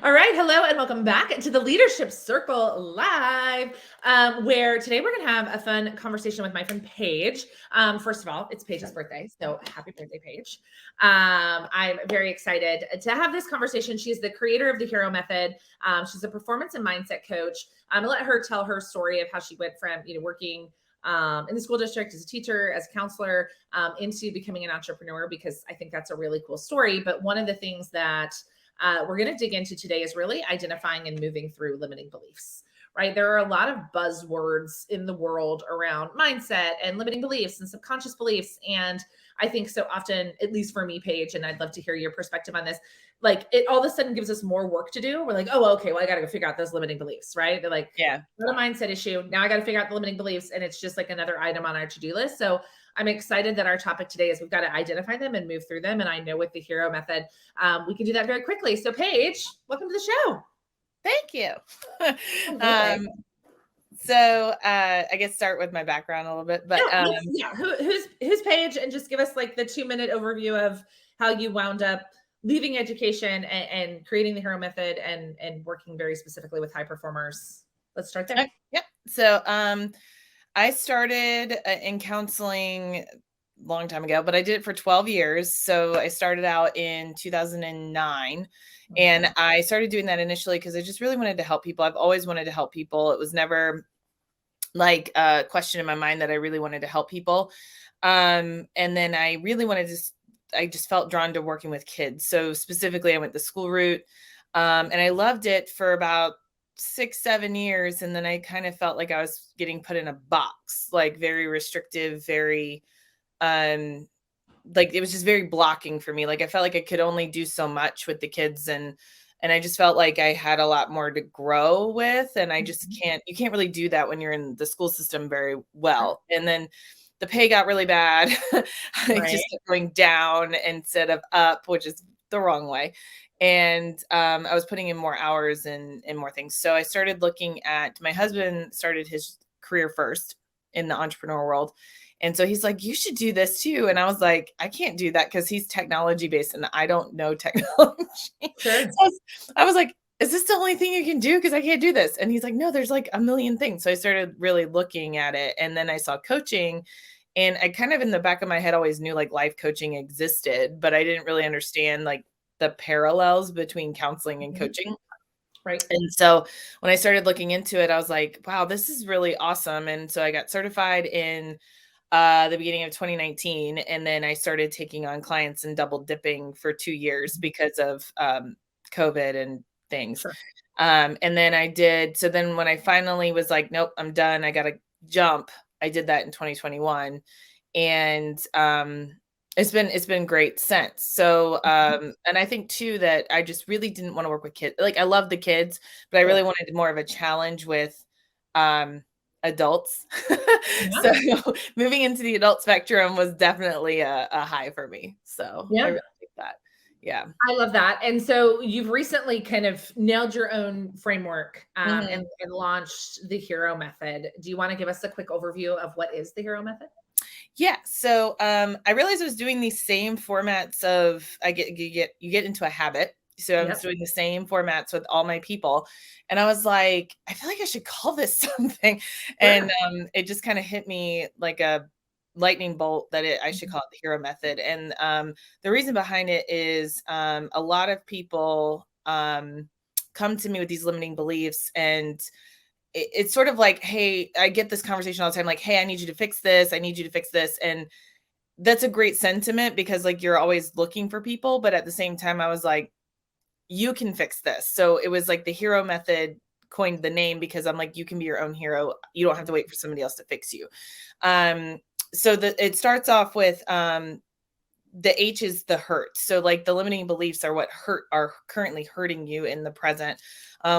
All right. Hello and welcome back to the Leadership Circle Live, where today we're going to have a fun conversation with my friend Paige. First of all, it's Paige's birthday, so happy birthday, Paige. I'm very excited to have this conversation. She's the creator of the Hero Method. She's a performance and mindset coach. I'm going to let her tell her story of how she went from, working in the school district as a teacher, as a counselor, into becoming an entrepreneur, because I think that's a really cool story. But one of the things that we're going to dig into today is really identifying and moving through limiting beliefs, right? There are a lot of buzzwords in the world around mindset and limiting beliefs and subconscious beliefs. And I think so often, at least for me, Paige, and I'd love to hear your perspective on this, like it all of a sudden gives us more work to do. We're like, oh, okay, well, I got to go figure out those limiting beliefs, right? They're like, yeah, not a mindset issue. Now I got to figure out the limiting beliefs. And it's just like another item on our to-do list. So I'm excited that our topic today is we've got to identify them and move through them. And I know with the Hero Method, we can do that very quickly. So Paige, welcome to the show. Thank you. So I guess start with my background a little bit, but who's Paige, and just give us like the 2-minute overview of how you wound up leaving education and creating the Hero Method and working very specifically with high performers. Let's start there. Yep. So I started in counseling a long time ago, but I did it for 12 years. So I started out in 2009 and I started doing that initially because I just really wanted to help people. I've always wanted to help people. It was never like a question in my mind that I really wanted to help people. And then I really wanted to, I just felt drawn to working with kids. So specifically I went the school route and I loved it for about 6-7 years. And then I kind of felt like I was getting put in a box, like very restrictive, very, like it was just very blocking for me. Like I felt like I could only do so much with the kids and I just felt like I had a lot more to grow with. And I just you can't really do that when you're in the school system very well. And then the pay got really bad. It just kept going down instead of up, which is the wrong way. And I was putting in more hours and more things. So I started looking at, my husband started his career first in the entrepreneur world. And so he's like, you should do this too. And I was like, I can't do that because he's technology based and I don't know technology. Sure. So I was like, is this the only thing you can do? Because I can't do this. And he's like, no, there's like a million things. So I started really looking at it. And then I saw coaching. And I kind of in the back of my head always knew like life coaching existed, but I didn't really understand like the parallels between counseling and coaching. Right. And so when I started looking into it, I was like, wow, this is really awesome. And so I got certified in the beginning of 2019. And then I started taking on clients and double dipping for 2 years because of COVID and things. Sure. And then I did. So then when I finally was like, nope, I'm done, I got to jump. I did that in 2021. And it's been great since. So and I think too that I just really didn't want to work with kids. Like I love the kids, but I really wanted more of a challenge with adults. Yeah. So moving into the adult spectrum was definitely a high for me. So I really like that. Yeah. I love that. And so you've recently kind of nailed your own framework and launched the Hero Method. Do you want to give us a quick overview of what is the Hero Method? Yeah. So I realized I was doing these same formats of you get into a habit. So I was doing the same formats with all my people. And I was like, I feel like I should call this something. And it just kind of hit me like a lightning bolt that I should call it the Hero Method. And the reason behind it is a lot of people come to me with these limiting beliefs, and it's sort of like, hey, I get this conversation all the time, like, hey, I need you to fix this. I need you to fix this. And that's a great sentiment because like you're always looking for people. But at the same time, I was like, you can fix this. So it was like the Hero Method coined the name because I'm like, you can be your own hero. You don't have to wait for somebody else to fix you. So it starts off with the H is the hurt. So like the limiting beliefs are what are currently hurting you in the present,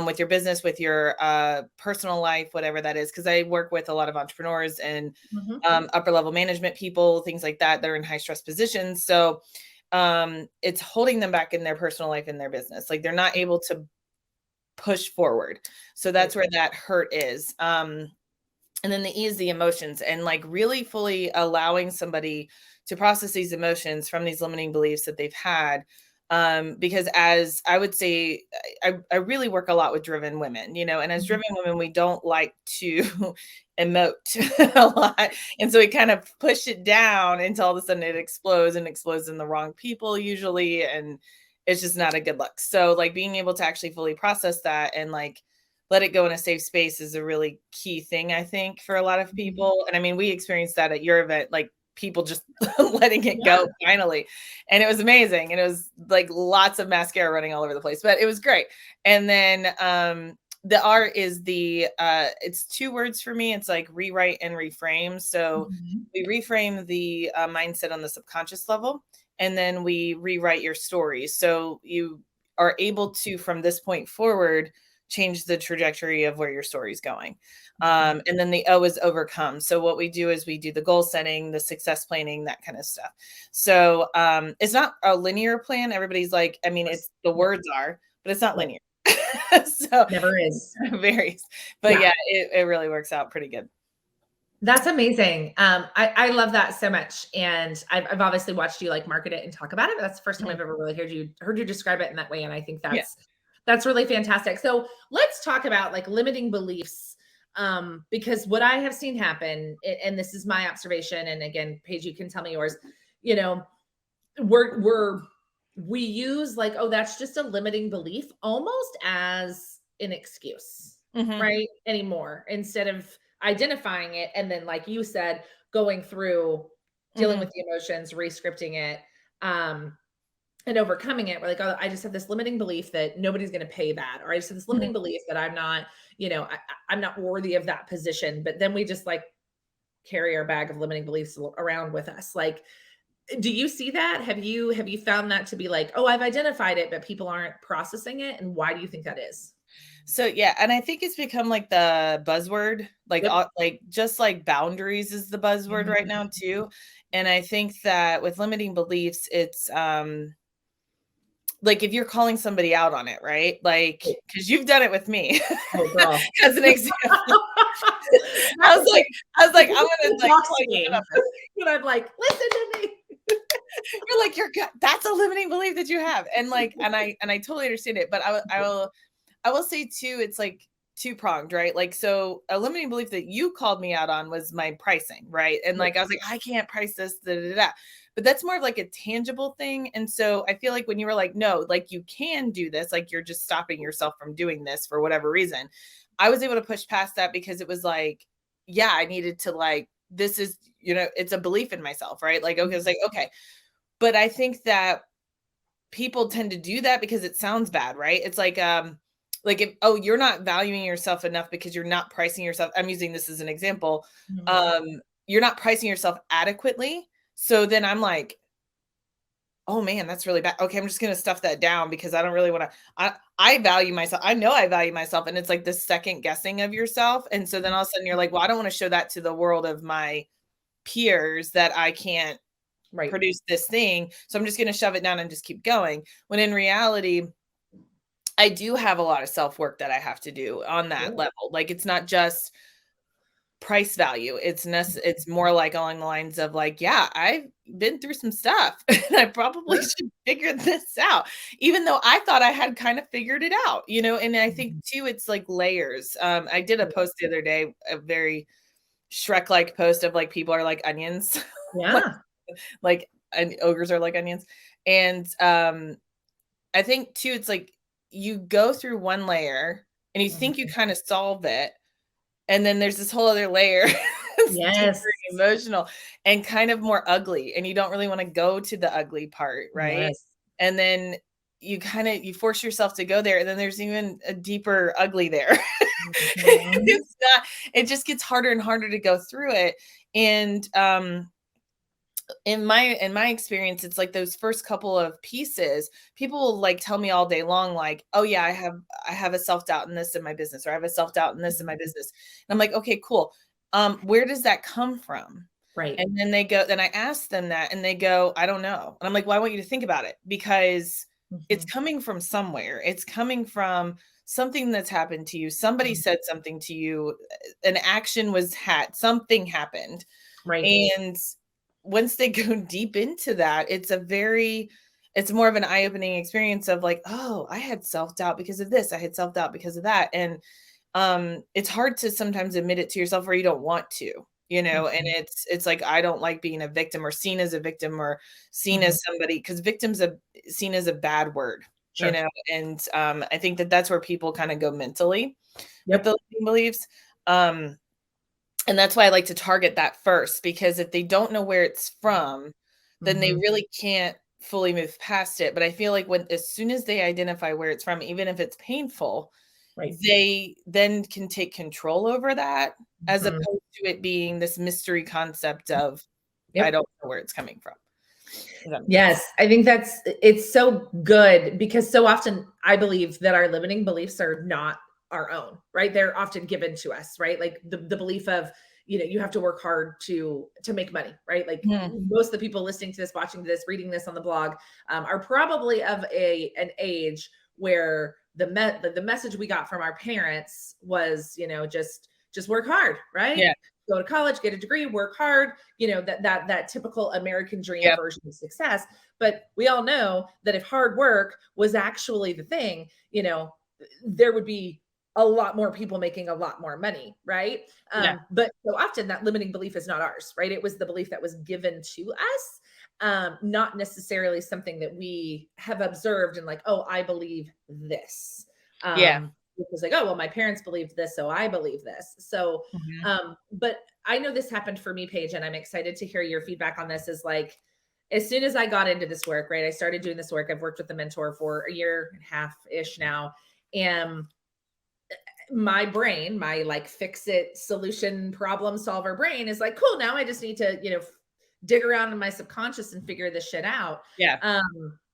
with your business, with your personal life, whatever that is. Cause I work with a lot of entrepreneurs and upper level management people, things like that. They're in high stress positions. So it's holding them back in their personal life and their business. Like they're not able to push forward. So that's where that hurt is. And then the E is the emotions, and like really fully allowing somebody to process these emotions from these limiting beliefs that they've had, Because as I would say, I really work a lot with driven women, and as driven women, we don't like to emote a lot. And so we kind of push it down until all of a sudden it explodes and explodes in the wrong people usually. And it's just not a good look. So like being able to actually fully process that and like let it go in a safe space is a really key thing, I think, for a lot of people. And I mean, we experienced that at your event, like people just letting it go finally. And it was amazing. And it was like lots of mascara running all over the place, but it was great. And then the R is it's 2 words for me. It's like rewrite and reframe. So we reframe the mindset on the subconscious level, and then we rewrite your story. So you are able to, from this point forward, change the trajectory of where your story is going. And then the O is overcome. So what we do is we do the goal setting, the success planning, that kind of stuff. So it's not a linear plan. Everybody's like, I mean, it's the words are, but it's not linear. So never is. It varies. But yeah, it really works out pretty good. That's amazing. I love that so much. And I've obviously watched you like market it and talk about it, but that's the first time I've ever really heard you describe it in that way. And I think that's really fantastic. So let's talk about like limiting beliefs. Because what I have seen happen, and this is my observation, and again, Paige, you can tell me yours, we use like, oh, that's just a limiting belief almost as an excuse, right? Anymore, instead of identifying it. And then, like you said, going through dealing with the emotions, re-scripting it, and overcoming it. We're like, oh, I just have this limiting belief that nobody's going to pay that. Or I just have this limiting belief that I'm not, I'm not worthy of that position. But then we just like carry our bag of limiting beliefs around with us. Like, do you see that? Have you found that to be like, oh, I've identified it, but people aren't processing it? And why do you think that is? So yeah, and I think it's become like the buzzword, like like just like boundaries is the buzzword right now too. And I think that with limiting beliefs, it's like if you're calling somebody out on it, right? Like, because you've done it with me as an example. I was like, I'm gonna like call you up. And I'm like, listen to me. You're like, that's a limiting belief that you have. And like, and I totally understand it, but I will say too, it's like 2-pronged, right? Like, so a limiting belief that you called me out on was my pricing, right? And like, I was like, I can't price this, but that's more of like a tangible thing. And so I feel like when you were like, no, like you can do this, like you're just stopping yourself from doing this for whatever reason. I was able to push past that because it was like, yeah, I needed to like, this is, it's a belief in myself, right? Like, okay, it's like, okay. But I think that people tend to do that because it sounds bad, right? It's like if, oh, you're not valuing yourself enough because you're not pricing yourself. I'm using this as an example. You're not pricing yourself adequately. So then I'm like, oh man, that's really bad. Okay, I'm just going to stuff that down because I don't really want to, I value myself. I know I value myself. And it's like the second guessing of yourself. And so then all of a sudden you're like, well, I don't want to show that to the world of my peers that I can't produce this thing. So I'm just going to shove it down and just keep going. When in reality, I do have a lot of self-work that I have to do on that level. Like, it's not just price value. It's more like along the lines of like, yeah, I've been through some stuff and I probably should figure this out, even though I thought I had kind of figured it out, and I think too, it's like layers. I did a post the other day, a very Shrek-like post of like, people are like onions. like and ogres are like onions. And I think too, it's like you go through one layer and you think you kind of solve it. And then there's this whole other layer that's emotional and kind of more ugly. And you don't really want to go to the ugly part, right? And then you force yourself to go there. And then there's even a deeper ugly there. It just gets harder and harder to go through it. And in my experience, it's like those first couple of pieces, people will like tell me all day long, like, oh yeah, I have a self-doubt in this in my business, or I have a self-doubt in this in my business. And I'm like, okay, cool. Where does that come from? Right. And then I ask them that and they go, I don't know. And I'm like, well, I want you to think about it because it's coming from somewhere. It's coming from something that's happened to you. Somebody said something to you, an action was something happened. Right. And once they go deep into that, it's it's more of an eye-opening experience of like, oh, I had self-doubt because of this. I had self-doubt because of that. And it's hard to sometimes admit it to yourself, or you don't want to, and it's like, I don't like being a victim or seen as a victim or seen as somebody, because victim's seen as a bad word, Sure. and I think that's where people kind of go mentally with Yep. the limiting beliefs. And that's why I like to target that first, because if they don't know where it's from, then they really can't fully move past it. But I feel like as soon as they identify where it's from, even if it's painful, Right. they then can take control over that, as Mhm. opposed to it being this mystery concept of, I Yep. don't know where it's coming from. Yes, I think it's so good, because so often I believe that our limiting beliefs are not our own, right? They're often given to us, right? Like the belief of, you have to work hard to make money, right? Like most of the people listening to this, watching this, reading this on the blog, are probably of an age where the message we got from our parents was, just work hard, right? Yeah. Go to college, get a degree, work hard, that typical American dream Yep. version of success. But we all know that if hard work was actually the thing, there would be a lot more people making a lot more money, right? Yeah. But so often that limiting belief is not ours, right? It was the belief that was given to us, not necessarily something that we have observed and like, oh, I believe this. Yeah. It was like, oh, well, my parents believed this, so I believe this. So, but I know this happened for me, Paige, and I'm excited to hear your feedback on this. Is like, as soon as I got into this work, right? I started doing this work. I've worked with a mentor for a year and a half ish now. And my brain, my like fix it solution problem solver brain is like, cool, now I just need to, dig around in my subconscious and figure this shit out. Yeah.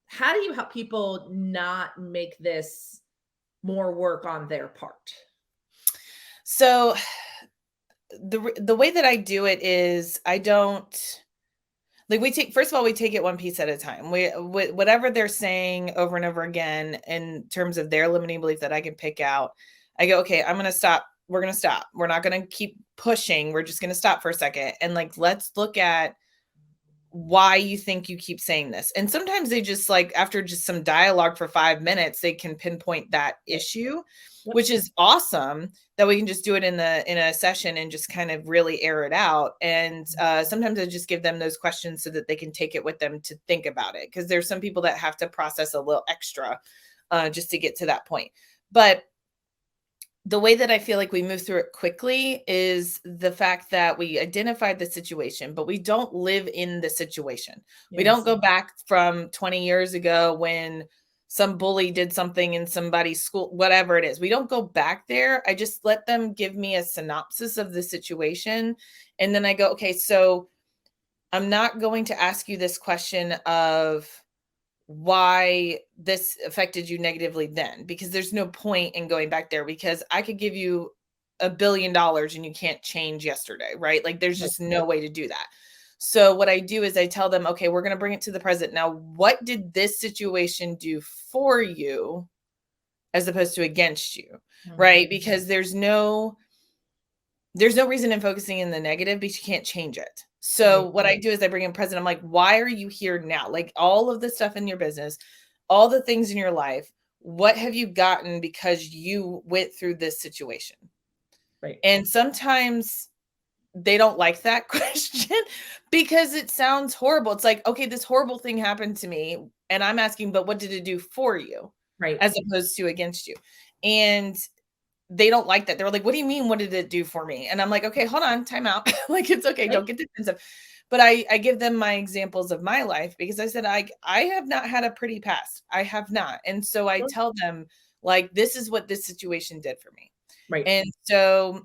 How do you help people not make this more work on their part? So the way that I do it is, I don't like, first of all, we take it one piece at a time. Whatever they're saying over and over again in terms of their limiting belief that I can pick out, I go, okay, I'm going to stop. We're going to stop. We're not going to keep pushing. We're just going to stop for a second. And like, let's look at why you think you keep saying this. And sometimes they just, like, after just some dialogue for 5 minutes, they can pinpoint that issue, which is awesome, that we can just do it in a session and just kind of really air it out. And sometimes I just give them those questions so that they can take it with them to think about it. Cause there's some people that have to process a little extra just to get to that point. But the way that I feel like we move through it quickly is the fact that we identified the situation, but we don't live in the situation. Yes. We don't go back from 20 years ago when some bully did something in somebody's school, whatever it is. We don't go back there. I just let them give me a synopsis of the situation. And then I go, okay, so I'm not going to ask you this question of why this affected you negatively then, because there's no point in going back there, because I could give you $1 billion and you can't change yesterday, right? Like, there's just no way to do that. So what I do is I tell them, okay, we're going to bring it to the present. Now, what did this situation do for you as opposed to against you, right? Because there's no reason in focusing in the negative, because you can't change it. So what I do is I bring in present. I'm like, why are you here now? Like, all of the stuff in your business, all the things in your life, what have you gotten because you went through this situation? Right. And sometimes they don't like that question because it sounds horrible. It's like, okay, this horrible thing happened to me, and I'm asking, but what did it do for you? Right. As opposed to against you. And they don't like that. They're like, what do you mean? What did it do for me? And I'm like, okay, hold on, time out. Like, it's okay. Don't get defensive. But I give them my examples of my life, because I said, I have not had a pretty past. I have not. And so I tell them, like, this is what this situation did for me. Right. And so,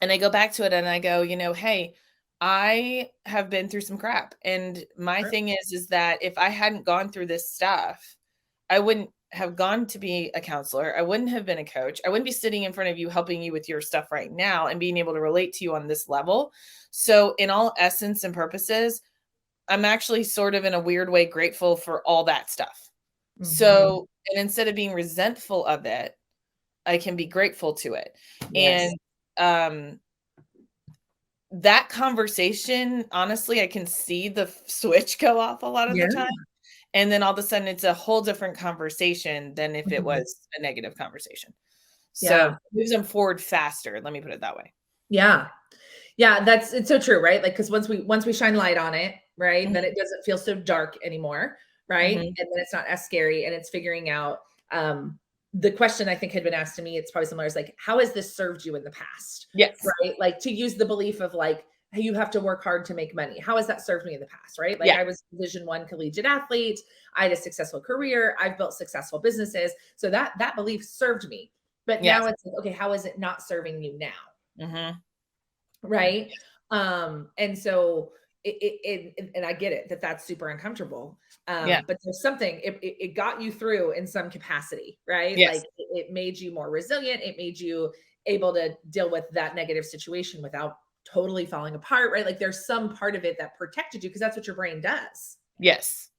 and I go back to it and I go, hey, I have been through some crap. And my thing is that if I hadn't gone through this stuff, I wouldn't have gone to be a counselor. I wouldn't have been a coach. I wouldn't be sitting in front of you, helping you with your stuff right now and being able to relate to you on this level. So in all essence and purposes, I'm actually sort of in a weird way grateful for all that stuff. So, and instead of being resentful of it, I can be grateful to it. Yes. And that conversation, honestly, I can see the switch go off a lot of the time. And then all of a sudden it's a whole different conversation than if it Mhm. was a negative conversation. So Yeah. it moves them forward faster. Let me put it that way. Yeah. Yeah, it's so true, right? Like, because once we shine light on it, right, then Mhm, it doesn't feel so dark anymore, right? mhm. And then it's not as scary, and it's figuring out, the question I think had been asked to me, it's probably similar, is like, "How has this served you in the past?" Yes. Right? Like, to use the belief of, like, "Hey, you have to work hard to make money." How has that served me in the past, right? Like, Yeah. I was a Division I collegiate athlete, I had a successful career, I've built successful businesses, so that belief served me. But now Yes. it's like, "Okay, how is it not serving you now?" Mhm. Right? And so and I get it that that's super uncomfortable. Yeah. But there's something it got you through in some capacity, right? Like Yes. it made you more resilient. It made you able to deal with that negative situation without totally falling apart, right? Like there's some part of it that protected you because that's what your brain does. Yes.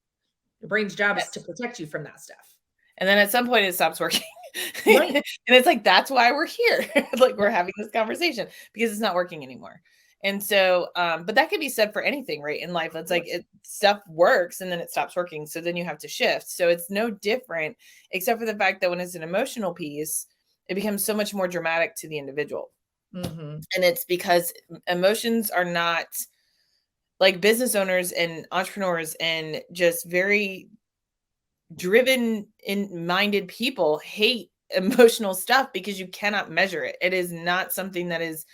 Your brain's job is to Yes. protect you from that stuff. And then at some point it stops working. Right. And it's like, that's why we're here. Like we're having this conversation because it's not working anymore. And so, but that could be said for anything, right? In life, Of it's like course. stuff works and then it stops working. So then you have to shift. So it's no different, except for the fact that when it's an emotional piece, it becomes so much more dramatic to the individual. Hmm. And it's because emotions are not like business owners and entrepreneurs and just very driven in minded people hate emotional stuff because you cannot measure it. It is not something that is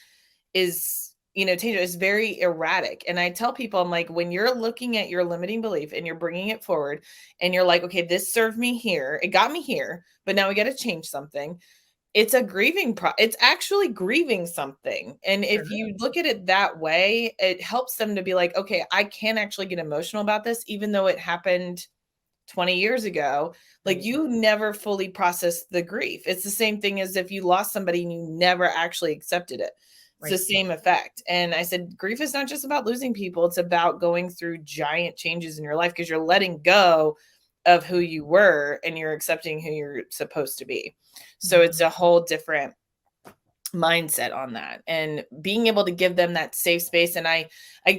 tangible. It's very erratic. And I tell people, I'm like, when you're looking at your limiting belief and you're bringing it forward and you're like, okay, this served me here, it got me here, but now we got to change something. It's a it's actually grieving something. And Sure. if you look at it that way, it helps them to be like, okay, I can actually get emotional about this even though it happened 20 years ago. Like Right. you never fully processed the grief. It's the same thing as if you lost somebody and you never actually accepted it. It's the Right. same effect. And I said, grief is not just about losing people, it's about going through giant changes in your life because you're letting go of who you were and you're accepting who you're supposed to be. So it's Mhm. a whole different mindset on that and being able to give them that safe space. And I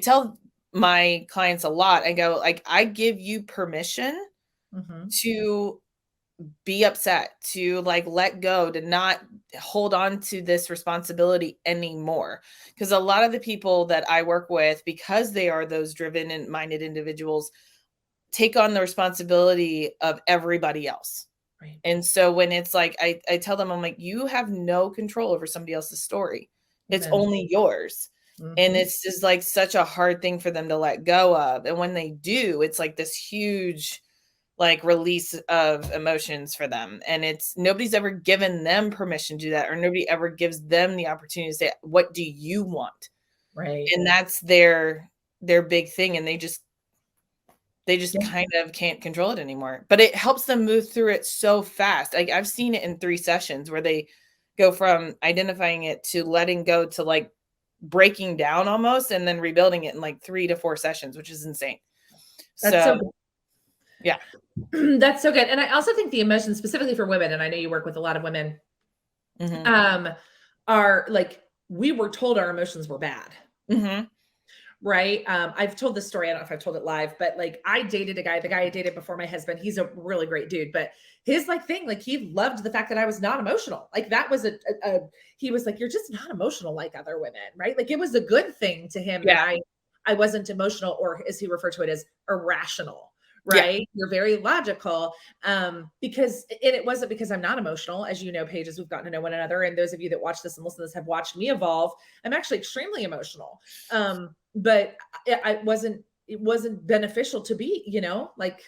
tell my clients a lot, I go like, I give you permission Mhm. to be upset, to like let go, to not hold on to this responsibility anymore. Because a lot of the people that I work with, because they are those driven and minded individuals, take on the responsibility of everybody else. Right. And so when it's like, I tell them, I'm like, you have no control over somebody else's story. It's Amen. only yours. And Mhm. it's just like such a hard thing for them to let go of. And when they do, it's like this huge like release of emotions for them. And it's nobody's ever given them permission to do that, or nobody ever gives them the opportunity to say, what do you want? Right. And that's their big thing. And they just Yeah. kind of can't control it anymore. But it helps them move through it so fast. Like I've seen it in 3 sessions where they go from identifying it to letting go to like breaking down almost and then rebuilding it in like 3 to 4 sessions, which is insane. That's so So, yeah. good. That's so good. And I also think the emotions specifically for women, and I know you work with a lot of women, Mhm. um, are like we were told our emotions were bad. Mhm. Right. I've told this story. I don't know if I've told it live, but like I dated a guy, the guy I dated before my husband, he's a really great dude, but his like thing, like he loved the fact that I was not emotional. Like that was he was like, you're just not emotional like other women. Right. Like it was a good thing to him that Yeah. I wasn't emotional, or as he referred to it as irrational. Yeah. Right. You're very logical. Because and it wasn't because I'm not emotional, as you know, Paige, as we've gotten to know one another. And those of you that watch this and listen to this have watched me evolve. I'm actually extremely emotional. But it wasn't beneficial to be, like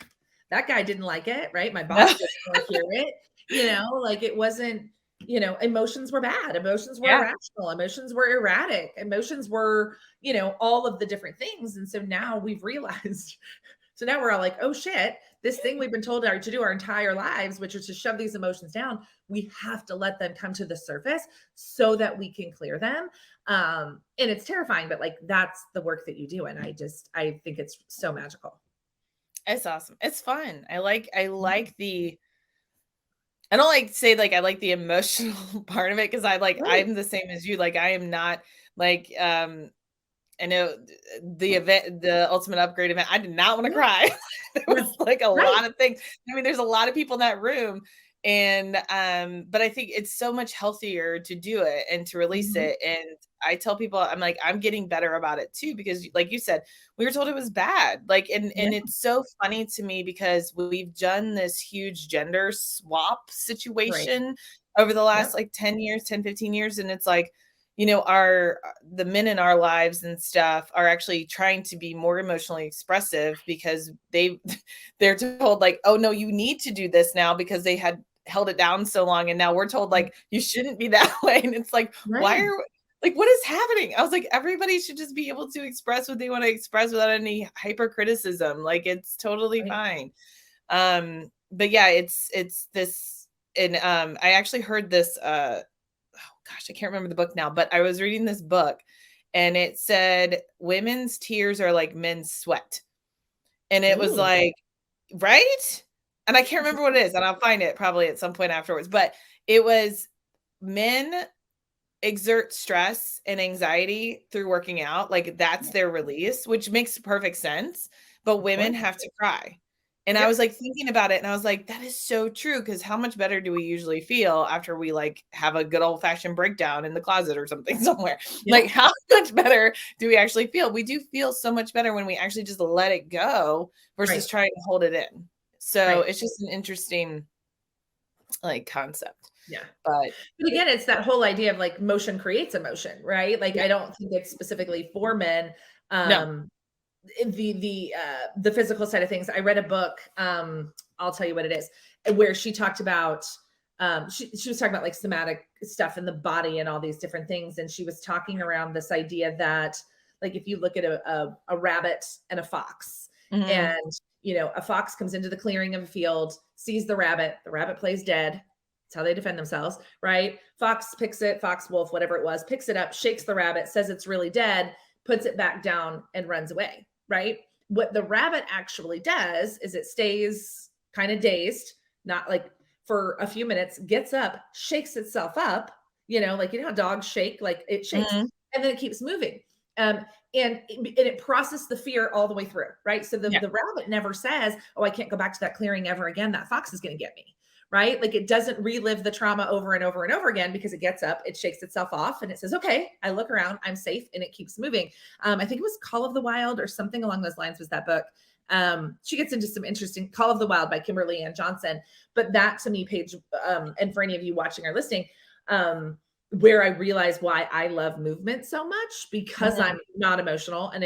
that guy didn't like it, right? My No. boss didn't want to hear it, like it wasn't, emotions were bad, emotions were Yeah. irrational, emotions were erratic, emotions were, all of the different things. And so now we've realized, so now we're all like, oh shit, this thing we've been told to do our entire lives, which is to shove these emotions down, we have to let them come to the surface so that we can clear them. And it's terrifying, but like that's the work that you do. And I think it's so magical. It's awesome. It's fun. I like the I don't like to say like I like the emotional part of it because Right. I'm the same as you. Like I am not like I know the event, the Ultimate Upgrade event, I did not want to cry. There Yeah. was like a Right. lot of things. I mean, there's a lot of people in that room. And but I think it's so much healthier to do it and to release Mhm. it. And I tell people, I'm like, I'm getting better about it too, because like you said, we were told it was bad. Like, Yeah. and it's so funny to me because we've done this huge gender swap Right. situation over the last Yep. like 10 years, 10, 15 years. And it's like, you know, our the men in our lives and stuff are actually trying to be more emotionally expressive because they're told like, oh no, you need to do this now because they had held it down so long, and now we're told like you shouldn't be that way. And it's like, why Right. are like, what is happening? I was like, everybody should just be able to express what they want to express without any hypercriticism. Like, it's totally Right. fine. But yeah, it's this, and I actually heard this oh gosh, I can't remember the book now, but I was reading this book and it said women's tears are like men's sweat. And it was Ooh. like, right? And I can't remember what it is, and I'll find it probably at some point afterwards. But it was men exert stress and anxiety through working out. Like, that's their release, which makes perfect sense. But Of course. women have to cry. And I was Yep. like thinking about it, and I was like, that is so true. Cause how much better do we usually feel after we like have a good old fashioned breakdown in the closet or something somewhere? Yeah. Like, how much better do we actually feel? We do feel so much better when we actually just let it go versus Right. trying to hold it in. So Right. it's just an interesting like concept. Yeah. But But again, it's that whole idea of like motion creates emotion, right? Like yeah, I don't think it's specifically for men. no. Um, the physical side of things. I read a book. I'll tell you what it is, where she talked about. She was talking about like somatic stuff in the body and all these different things, and she was talking around this idea that like if you look at a rabbit and a fox, Mhm. and a fox comes into the clearing of a field, sees the rabbit plays dead. That's how they defend themselves, right? Fox picks it, fox, wolf, whatever it was, picks it up, shakes the rabbit, says it's really dead, puts it back down, and runs away, right? What the rabbit actually does is it stays kind of dazed, not like for a few minutes, gets up, shakes itself up, like how dogs shake, like it shakes, Mhm. and then it keeps moving. Um, and it processes the fear all the way through, right? So the, Yeah. the rabbit never says, oh, I can't go back to that clearing ever again. That fox is going to get me, right? Like it doesn't relive the trauma over and over and over again because it gets up, it shakes itself off, and it says, okay, I look around, I'm safe, and it keeps moving. I think it was Call of the Wild or something along those lines was that book. She gets into some interesting Call of the Wild by Kimberly Ann Johnson. But that to me, Paige, and for any of you watching or listening, where I realize why I love movement so much because Mhm. I'm not emotional. And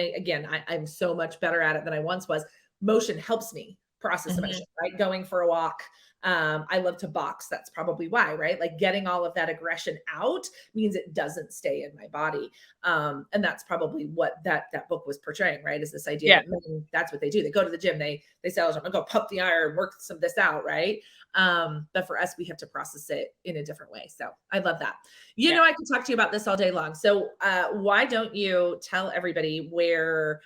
I'm so much better at it than I once was. Motion helps me process Mhm. emotion, right? Going for a walk. I love to box. That's probably why, right? Like getting all of that aggression out means it doesn't stay in my body. And that's probably what that book was portraying, right? Is this idea Yeah. that men, that's what they do. They go to the gym, they say, I'm gonna go pump the iron, work some of this out, right? But for us, we have to process it in a different way. So I love that. Yeah. I can talk to you about this all day long. So why don't you tell everybody where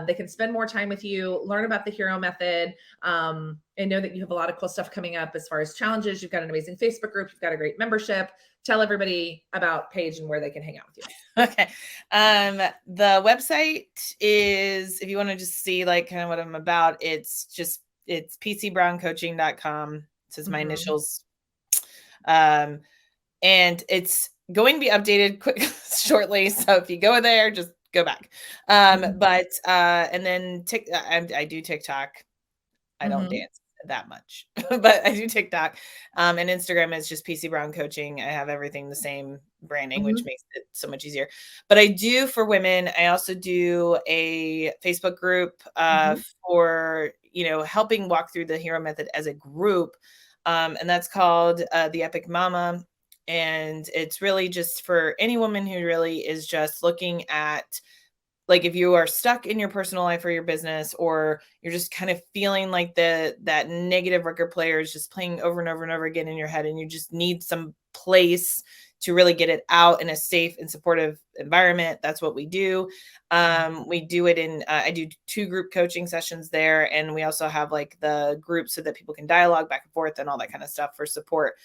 they can spend more time with you, learn about the hero method, and know that you have a lot of cool stuff coming up as far as challenges. You've got an amazing Facebook group. You've got a great membership. Tell everybody about Paige and where they can hang out with you. Okay. The website is, if you want to just see like kind of what I'm about, it's pcbrowncoaching.com. It says my initials. And it's going to be updated shortly. So if you go there, just go back. But and then I do TikTok. I don't dance that much, but I do TikTok. And Instagram is just PC Brown Coaching. I have everything the same branding, which makes it so much easier. But I do for women. I also do a Facebook group for helping walk through the hero method as a group, and that's called the Epic Mama. And it's really just for any woman who really is just looking at, like, if you are stuck in your personal life or your business, or you're just kind of feeling like that negative record player is just playing over and over and over again in your head, and you just need some place to really get it out in a safe and supportive environment, that's what we do. We do it in, I do 2 group coaching sessions there. And we also have like the group so that people can dialogue back and forth and all that kind of stuff for support.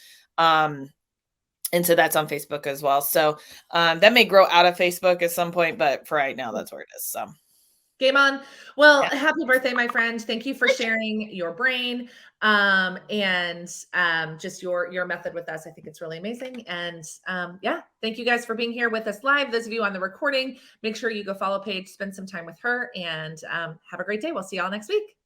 And so that's on Facebook as well. So that may grow out of Facebook at some point, but for right now, that's where it is. So game on. Well, yeah. happy birthday, my friend. Thank you for sharing your brain and just your method with us. I think it's really amazing. And yeah, thank you guys for being here with us live. Those of you on the recording, make sure you go follow Paige, spend some time with her, and have a great day. We'll see y'all next week.